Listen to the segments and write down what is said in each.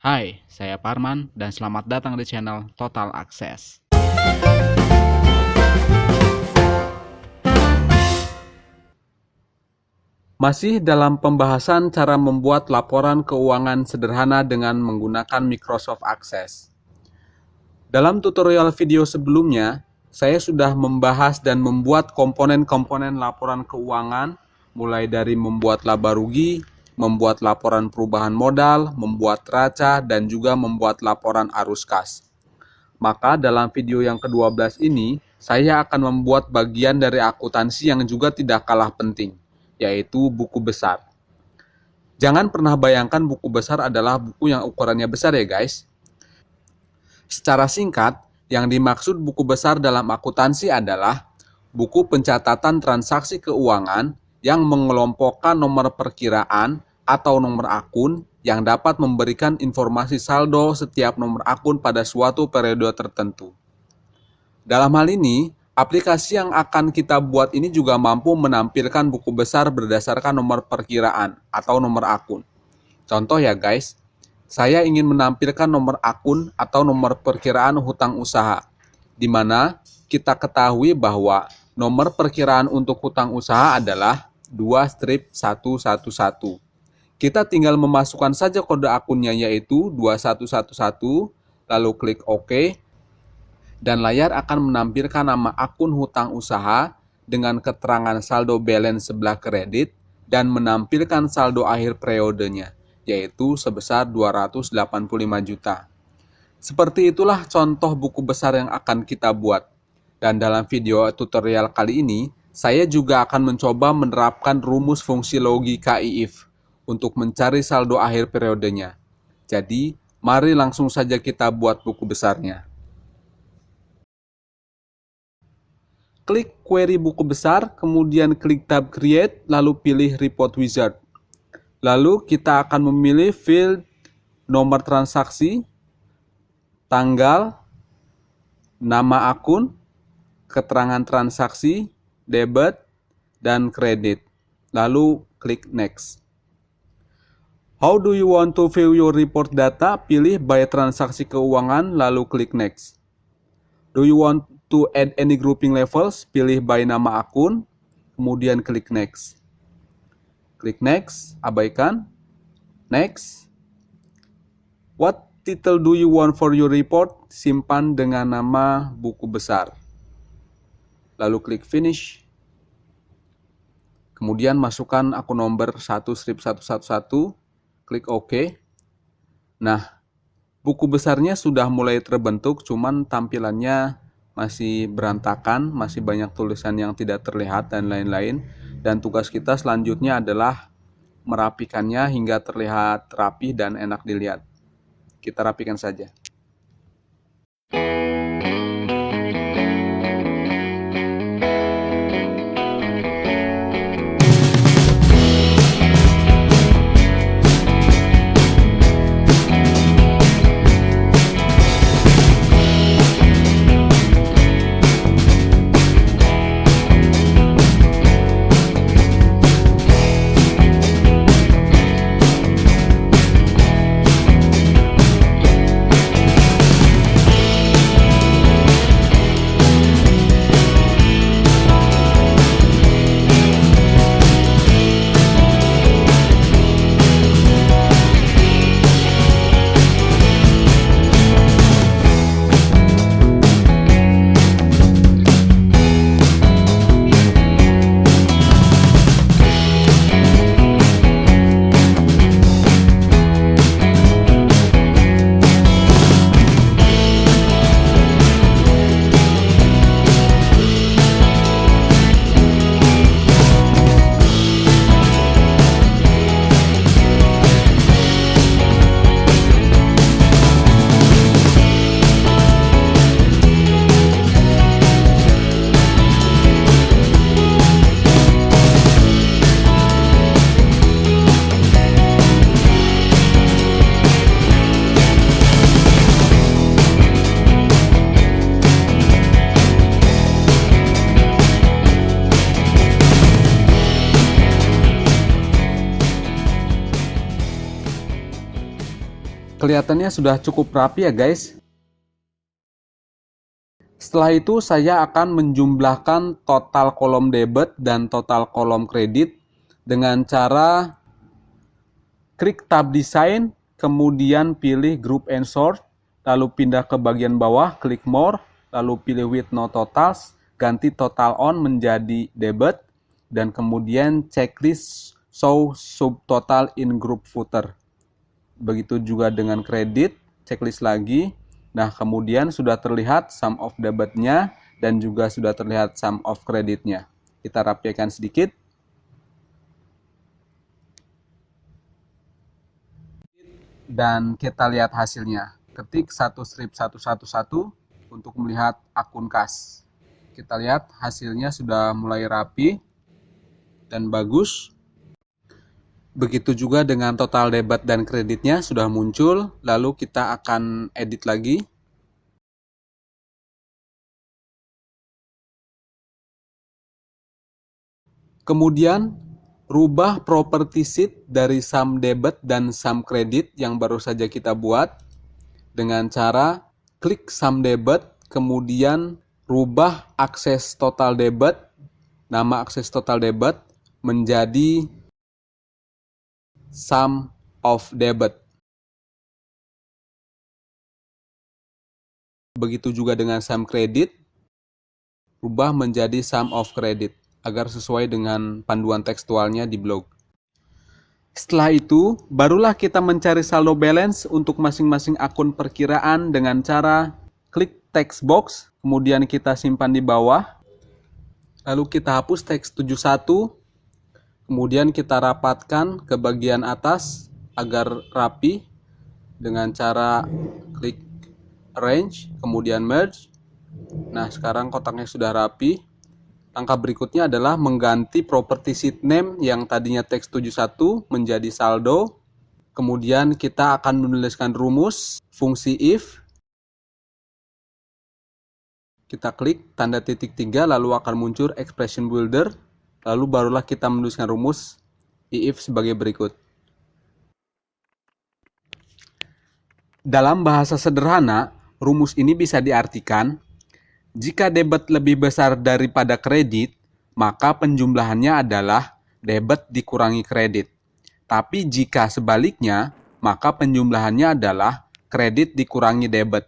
Hai, saya Parman dan selamat datang di channel Total Access. Masih dalam pembahasan cara membuat laporan keuangan sederhana dengan menggunakan Microsoft Access. Dalam tutorial video sebelumnya, saya sudah membahas dan membuat komponen-komponen laporan keuangan, mulai dari membuat laba rugi, membuat laporan perubahan modal, membuat neraca, dan juga membuat laporan arus kas. Maka dalam video yang ke-12 ini, saya akan membuat bagian dari akuntansi yang juga tidak kalah penting, yaitu buku besar. Jangan pernah bayangkan buku besar adalah buku yang ukurannya besar ya guys. Secara singkat, yang dimaksud buku besar dalam akuntansi adalah buku pencatatan transaksi keuangan yang mengelompokkan nomor perkiraan atau nomor akun yang dapat memberikan informasi saldo setiap nomor akun pada suatu periode tertentu. Dalam hal ini, aplikasi yang akan kita buat ini juga mampu menampilkan buku besar berdasarkan nomor perkiraan atau nomor akun. Contoh ya guys, saya ingin menampilkan nomor akun atau nomor perkiraan hutang usaha, di mana kita ketahui bahwa nomor perkiraan untuk hutang usaha adalah 2-111. Kita tinggal memasukkan saja kode akunnya yaitu 2111, lalu klik OK, dan layar akan menampilkan nama akun hutang usaha dengan keterangan saldo balance sebelah kredit dan menampilkan saldo akhir periodenya, yaitu sebesar 285 juta. Seperti itulah contoh buku besar yang akan kita buat. Dan dalam video tutorial kali ini, saya juga akan mencoba menerapkan rumus fungsi logika if untuk mencari saldo akhir periodenya. Jadi, mari langsung saja kita buat buku besarnya. Klik query buku besar, kemudian klik tab create, lalu pilih report wizard. Lalu kita akan memilih field nomor transaksi, tanggal, nama akun, keterangan transaksi, debit, dan kredit. Lalu klik next. How do you want to view your report data? Pilih by transaksi keuangan, lalu klik next. Do you want to add any grouping levels? Pilih by nama akun, kemudian klik next. Klik next, abaikan. Next. What title do you want for your report? Simpan dengan nama buku besar. Lalu klik finish. Kemudian masukkan akun nomor 1-111, klik OK. Nah, buku besarnya sudah mulai terbentuk, cuman tampilannya masih berantakan, masih banyak tulisan yang tidak terlihat dan lain-lain. Dan tugas kita selanjutnya adalah merapikannya hingga terlihat rapi dan enak dilihat. Kita rapikan saja. Kelihatannya sudah cukup rapi ya guys. Setelah itu saya akan menjumlahkan total kolom debit dan total kolom kredit dengan cara klik tab design, kemudian pilih group and sort, lalu pindah ke bagian bawah, klik more, lalu pilih with no totals, ganti total on menjadi debit, dan kemudian checklist show subtotal in group footer. Begitu juga dengan kredit, checklist lagi. Nah, kemudian sudah terlihat sum of debitnya dan juga sudah terlihat sum of kreditnya. Kita rapikan sedikit. Dan kita lihat hasilnya. Ketik satu strip 111 untuk melihat akun kas. Kita lihat hasilnya sudah mulai rapi dan bagus. Begitu juga dengan total debit dan kreditnya sudah muncul, lalu kita akan edit lagi. Kemudian, rubah property sheet dari sum debit dan sum kredit yang baru saja kita buat dengan cara klik sum debit, kemudian rubah akses total debit, nama akses total debit menjadi sum of debit. Begitu juga dengan sum kredit, rubah menjadi sum of credit agar sesuai dengan panduan tekstualnya di blog. Setelah itu, barulah kita mencari saldo balance untuk masing-masing akun perkiraan dengan cara klik text box, kemudian kita simpan di bawah, lalu kita hapus teks 71, kemudian kita rapatkan ke bagian atas agar rapi dengan cara klik arrange, kemudian merge. Nah, sekarang kotaknya sudah rapi. Langkah berikutnya adalah mengganti property sheet name yang tadinya teks 71 menjadi saldo. Kemudian kita akan menuliskan rumus fungsi if. Kita klik tanda titik 3 lalu akan muncul expression builder. Lalu barulah kita menuliskan rumus if sebagai berikut. Dalam bahasa sederhana, rumus ini bisa diartikan, jika debit lebih besar daripada kredit, maka penjumlahannya adalah debit dikurangi kredit. Tapi jika sebaliknya, maka penjumlahannya adalah kredit dikurangi debit.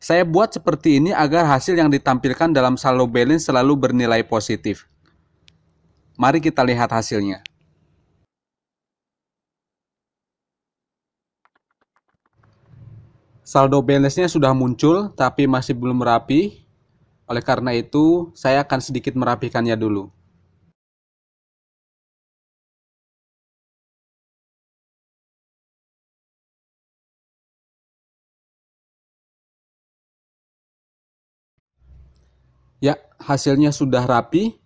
Saya buat seperti ini agar hasil yang ditampilkan dalam saldo balance selalu bernilai positif. Mari kita lihat hasilnya. Saldo balance-nya sudah muncul, tapi masih belum rapi. Oleh karena itu, saya akan sedikit merapikannya dulu. Ya, hasilnya sudah rapi.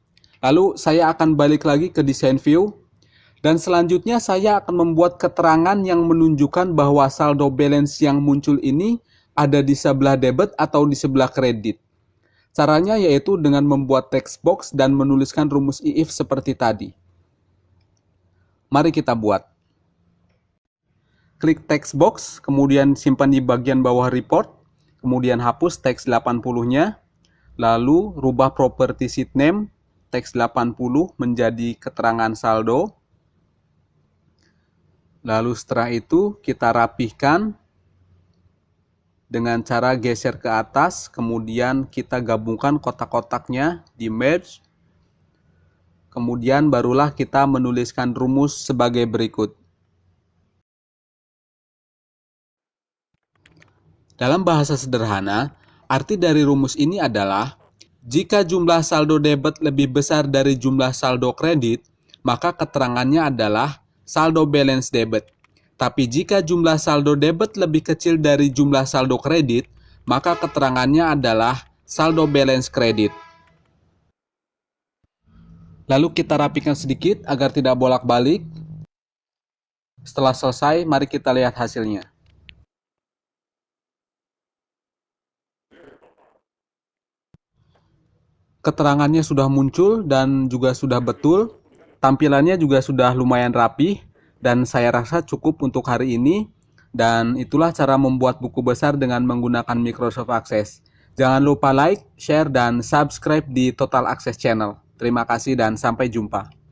Lalu saya akan balik lagi ke design view. Dan selanjutnya saya akan membuat keterangan yang menunjukkan bahwa saldo balance yang muncul ini ada di sebelah debit atau di sebelah kredit. Caranya yaitu dengan membuat text box dan menuliskan rumus if seperti tadi. Mari kita buat. Klik text box, kemudian simpan di bagian bawah report, kemudian hapus teks 80-nya, lalu rubah property sheet name, teks 80 menjadi keterangan saldo. Lalu setelah itu kita rapihkan dengan cara geser ke atas, kemudian kita gabungkan kotak-kotaknya di merge. Kemudian barulah kita menuliskan rumus sebagai berikut. Dalam bahasa sederhana, arti dari rumus ini adalah jika jumlah saldo debit lebih besar dari jumlah saldo kredit, maka keterangannya adalah saldo balance debit. Tapi jika jumlah saldo debit lebih kecil dari jumlah saldo kredit, maka keterangannya adalah saldo balance kredit. Lalu kita rapikan sedikit agar tidak bolak-balik. Setelah selesai, mari kita lihat hasilnya. Keterangannya sudah muncul dan juga sudah betul. Tampilannya juga sudah lumayan rapi dan saya rasa cukup untuk hari ini. Dan itulah cara membuat buku besar dengan menggunakan Microsoft Access. Jangan lupa like, share, dan subscribe di Total Access Channel. Terima kasih dan sampai jumpa.